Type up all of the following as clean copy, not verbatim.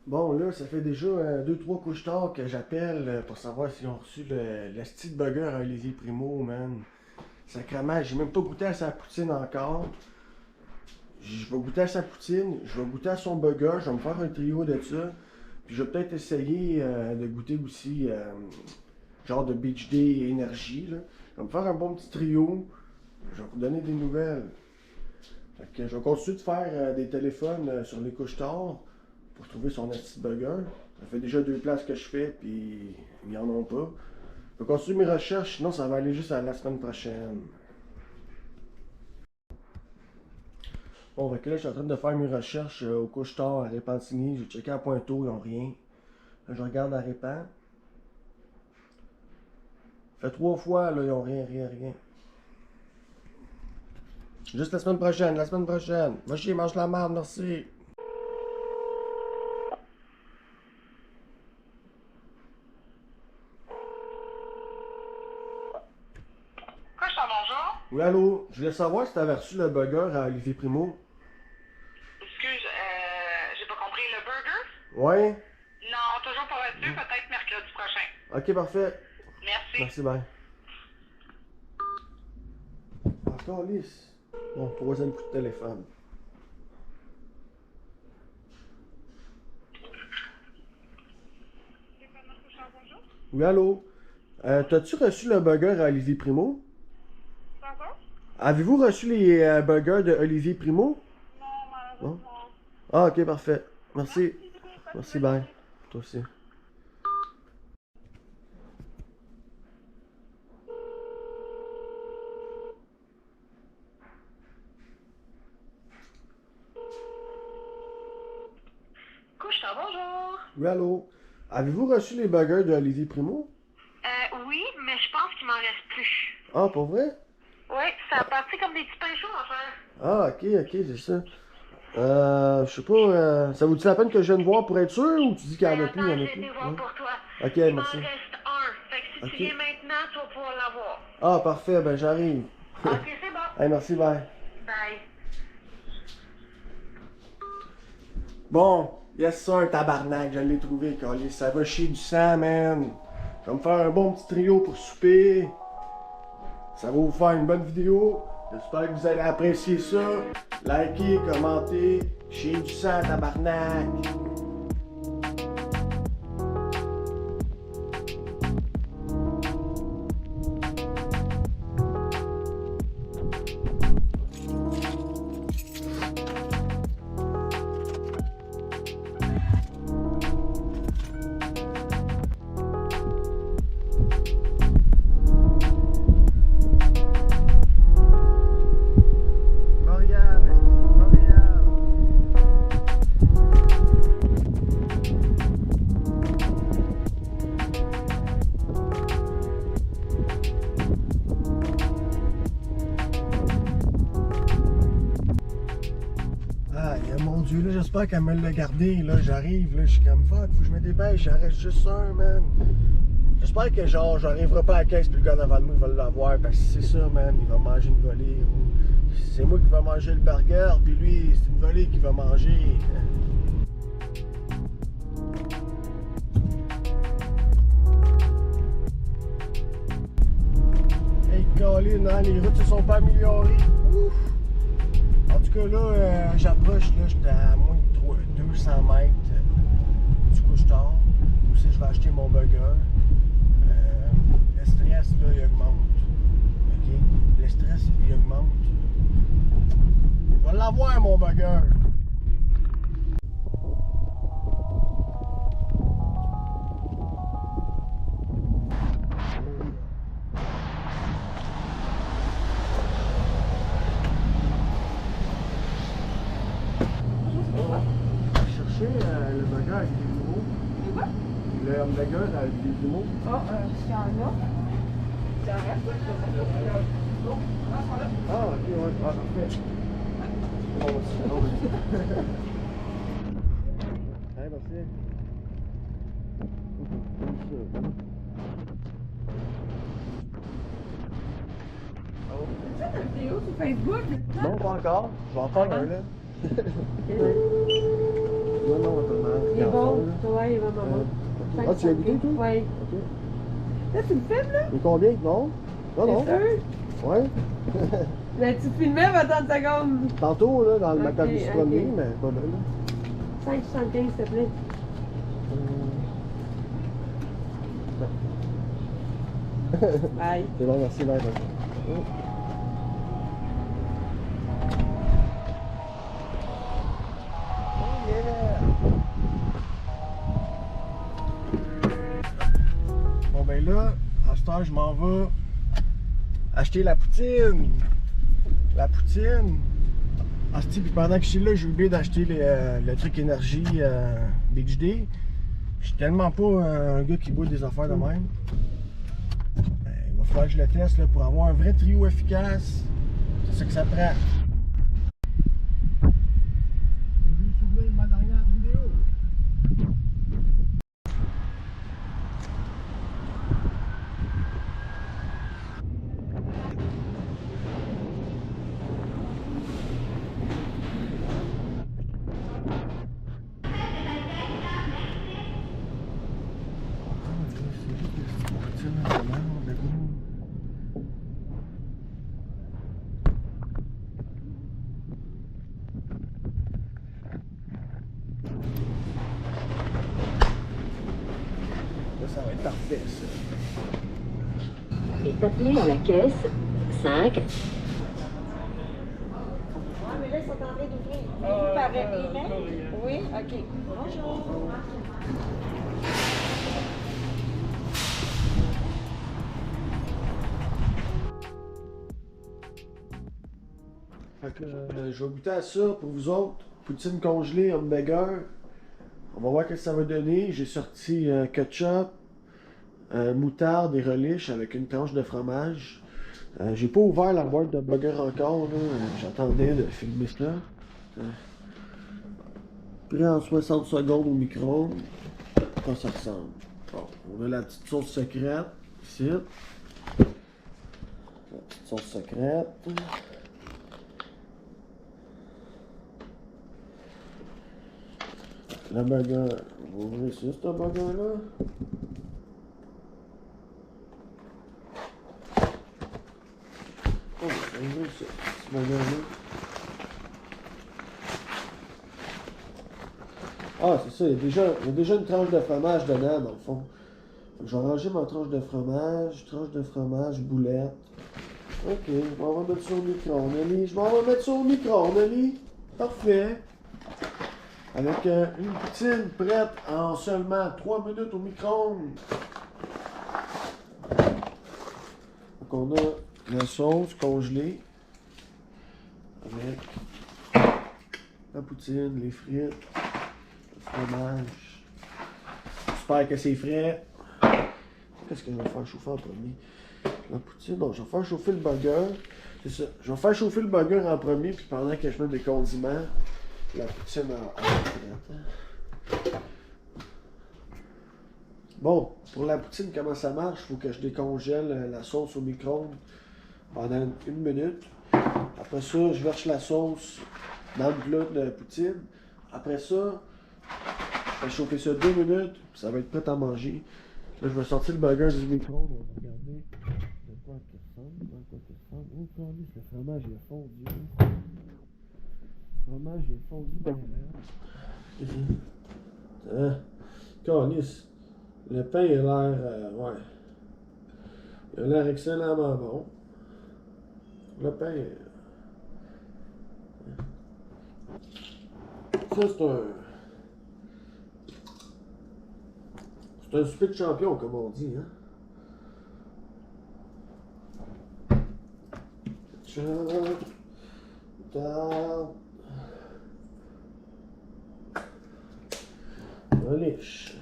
Bon, là, ça fait déjà 2-3 couches tard que j'appelle pour savoir s'ils ont reçu le style burger à Olivier Primo, man. Sacrément, j'ai même pas goûté à sa poutine encore. Je vais goûter à sa poutine, je vais goûter à son burger, je vais me faire un trio de ça. Puis je vais peut-être essayer de goûter aussi genre de Beach Day énergie, là. Je vais me faire un bon petit trio. Je vais vous donner des nouvelles. Fait que je vais continuer de faire des téléphones sur les couches tard pour trouver son petit burger. Ça fait déjà 2 places que je fais, puis ils en ont pas. Je vais continuer mes recherches, sinon ça va aller juste à la semaine prochaine. Bon, fait que là, je suis en train de faire mes recherches au couche-tard à Repentigny. J'ai checké à Pointeau, ils n'ont rien. Là, je regarde à Répan. Fait 3 fois, là, ils n'ont rien, rien, rien. Juste la semaine prochaine, la semaine prochaine. Va chier, mange la merde, merci. Cochon, bonjour. Oui, allô? Je voulais savoir si t'avais reçu le burger à Olivier Primo. Excuse, j'ai pas compris. Le burger? Ouais? Non, toujours pas reçu. Peut-être mercredi prochain. Ok, parfait. Merci. Merci, bye. Encore lisse. Bon, troisième coup de téléphone. Cochon, bonjour. Oui, allô? T'as-tu reçu le burger à Olivier Primo? Pardon? Avez-vous reçu les burgers de Olivier Primo? Non, Non? malheureusement. Ah, ok, parfait. Merci. Merci, bye. Toi aussi. Cochon, bonjour. Oui, allô? Avez-vous reçu les burgers de Olivier Primo? Oui, mais je pense qu'il m'en reste plus. Ah, pour vrai? Oui, ça a parti comme des petits pains chauds à faire. Ah, ok, c'est ça. Je sais pas, ça vous dit la peine que je vienne voir pour être sûr ou tu dis qu'il y en a plus, il y en a J'ai plus? été voir Hein? pour toi. Ok, Il m'en merci. reste un. Fait que si Ok. tu viens maintenant, tu vas pouvoir l'avoir. Ah, parfait, ben j'arrive. Ok, c'est bon. Hey, merci, bye. Bye. Bon, yes sir, tabarnak, je l'ai trouvé, Carlis. Ça va chier du sang, man. Je vais me faire un bon petit trio pour souper. Ça va vous faire une bonne vidéo. J'espère que vous allez apprécier ça. Likez, commentez. Chier du sang, tabarnak. Montréal, Montréal. Ah, mon Dieu, là, j'espère qu'elle me l'a gardé. Là, j'arrive, là, je suis comme fuck, faut que je me dépêche, j'en reste juste un, man. J'espère que genre, j'arriverai pas à la caisse, puis le gars devant moi, il va l'avoir, parce que c'est ça, man, il va manger une volée. C'est moi qui va manger le burger, puis lui, c'est une volée qui va manger. Hey, Colin, hein, les routes se sont pas améliorées. Ouf! En tout cas, là, j'approche, là, j'étais à moins de 200 mètres du couche-tard. Aussi, je vais acheter mon burger. Le stress, là, il augmente. OK? Le stress, il augmente. Je vais l'avoir, mon burger. Je vais chercher le burger avec des jumeaux. De quoi? Le hamburger avec des jumeaux. Ah, s'il y en a. Ça reste, Ah, ok, ouais. Ah, parfait. Bon, c'est bon. Hey, merci. Tu fais une vidéo sur Facebook? Non, pas encore. Je vais en faire un, là. Non, non, vraiment. Il est bon. Ouais, il est vraiment bon. Ah, tu l'as goûté, toi? Ouais. Ok. Là, tu me filmes, là? Et combien? Non? Non, non. T'es sûr? Ouais. Mais tu filmais, va 30 secondes. Tantôt, là, dans le Ok, matin du premier, ok. mais pas là. 5,75 s'il te plaît. Bye. C'est bon, merci, bye. Bye. Oh yeah! Bon ben là, à cette heure, je m'en vais acheter la poutine. La poutine. Asti, puis pendant que je suis là, j'ai oublié d'acheter le truc énergie Beach Day. Je suis tellement pas un gars qui boit des affaires de même. Ben, il va falloir que je le teste là, pour avoir un vrai trio efficace. C'est ça que ça prend. J'ai vu le souvenir de ma dernière vidéo. Ça va être parfait, ça. Établir à la caisse 5. Ouais, mais là, ils sont en train d'ouvrir. Par email? Oui, ok. Bonjour. Fait que je vais goûter à ça pour vous autres. Poutine congelée, hamburger. On va voir ce que ça va donner. J'ai sorti ketchup, moutarde et relish avec une tranche de fromage. J'ai pas ouvert la boîte de burger encore. J'attendais de filmer ça. Prêt en 60 secondes au micro-ondes. Quand ça ressemble. Bon, on a la petite sauce secrète ici. La petite sauce secrète. Le burger, on va ouvrir ici, ce burger-là. Oh, on va ouvrir ce burger-là. Ah, c'est ça, il y a déjà une tranche de fromage dedans, dans le fond. Fait que je vais ranger ma tranche de fromage, boulette. Ok, je m'en vais mettre ça au micro-ondes, Ellie. Je m'en vais mettre ça au micro-ondes, Ellie. Parfait. Avec une poutine prête en seulement 3 minutes au micro-ondes. Donc on a la sauce congelée avec la poutine, les frites, le fromage. J'espère que c'est frais. Qu'est-ce que je vais faire chauffer en premier? La poutine, non, je vais faire chauffer le burger. C'est ça. Je vais faire chauffer le burger en premier, puis pendant que je mets des condiments, la poutine en Bon, pour la poutine, comment ça marche? Il faut que je décongèle la sauce au micro-ondes pendant 1 minute. Après ça, je verse la sauce dans le plat de poutine. Après ça, je vais chauffer ça 2 minutes, puis ça va être prêt à manger. Là, je vais sortir le burger du micro-ondes. On va regarder de quoi il ressemble. Oh, calice, le fromage est fondu. Le fromage est fondu bien là. Calice. Le pain il a l'air. Ouais. Il a l'air excellemment bon. Le pain. Ça, c'est un. C'est un souper de champion, comme on dit, hein. Relish.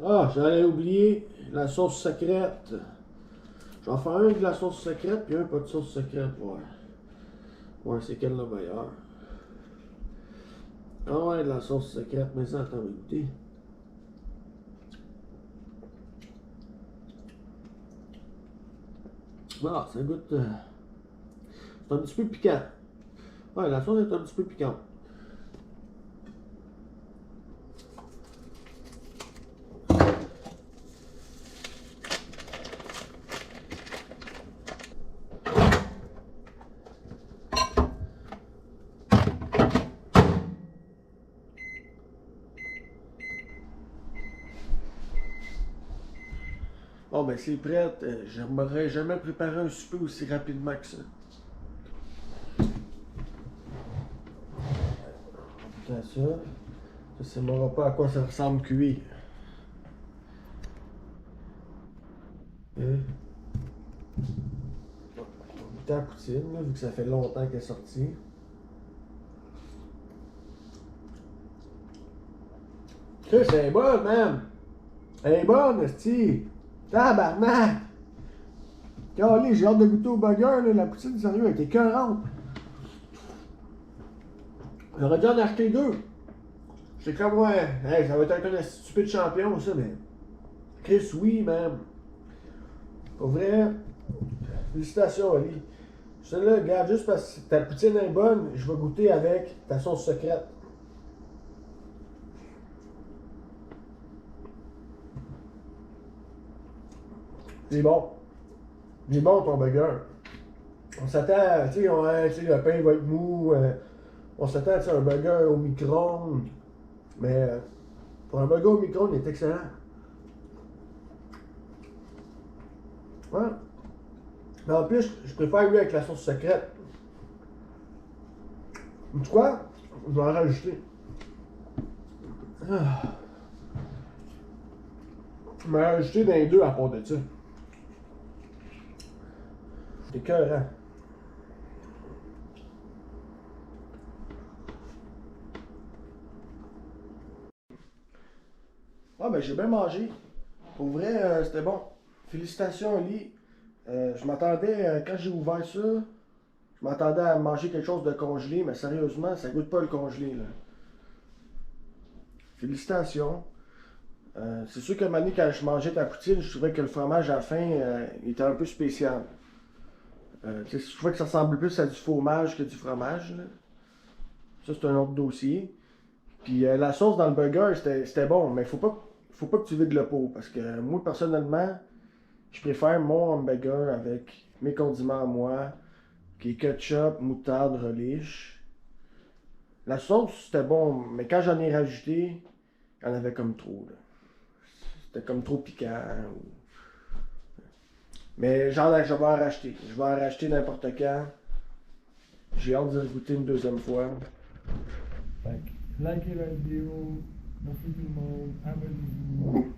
Ah, j'allais oublier la sauce secrète. Je vais en faire un avec de la sauce secrète puis un pas de sauce secrète. Ouais. Ouais, c'est quelle la meilleure? Ah ouais, de la sauce secrète, mais ça, t'as goûté. Ah, ça goûte. C'est un petit peu piquant. Ouais, la sauce est un petit peu piquante. Bon, ben c'est prêt. Je m'aurais jamais préparé un souper aussi rapidement que ça. Putain, ça. Je sais même pas à quoi ça ressemble cuit. Hein? On va goûter à la poutine, là, vu que ça fait longtemps qu'elle est sortie. Chris, elle est bonne, man! Elle est bonne, esti! Tabarnak! Calé, j'ai hâte de goûter au burger, là. La poutine, sérieux, elle était écœurante. J'aurais dû en acheter deux. J'étais comme, ouais, hey, ça va être un stupide champion, ça, mais. Chris, oui, man. Pour vrai, félicitations, Ali. Celle-là, regarde, juste parce que ta poutine est bonne, je vais goûter avec ta sauce secrète. C'est bon. Il est bon ton burger. On s'attend, tu sais, le pain va être mou. On s'attend à un burger au micro-ondes. Mais pour un burger au micro-ondes, il est excellent. Ouais. Mais en plus, je préfère lui avec la sauce secrète. Tu quoi? Je vais en rajouter. Ah. Je vais en rajouter dans les deux à part de ça. C'est écœurant. Ah ben j'ai bien mangé. Pour vrai, c'était bon. Félicitations, Ali. Je m'attendais, quand j'ai ouvert ça, je m'attendais à manger quelque chose de congelé, mais sérieusement, ça goûte pas le congelé, là. Félicitations. C'est sûr que maintenant, quand je mangeais ta poutine, je trouvais que le fromage à la fin, il était un peu spécial. Je trouvais que ça ressemblait plus à du fromage que du fromage, là. Ça, c'est un autre dossier. Puis la sauce dans le burger, c'était bon, mais faut pas que tu vides le pot. Parce que moi, personnellement, je préfère mon hamburger avec mes condiments à moi, qui est ketchup, moutarde, relish. La sauce, c'était bon, mais quand j'en ai rajouté, il y en avait comme trop, là. C'était comme trop piquant. Mais genre, je vais en racheter. Je vais en racheter n'importe quand. J'ai hâte de le goûter une deuxième fois. Like la vidéo, merci tout le monde, abonnez-vous.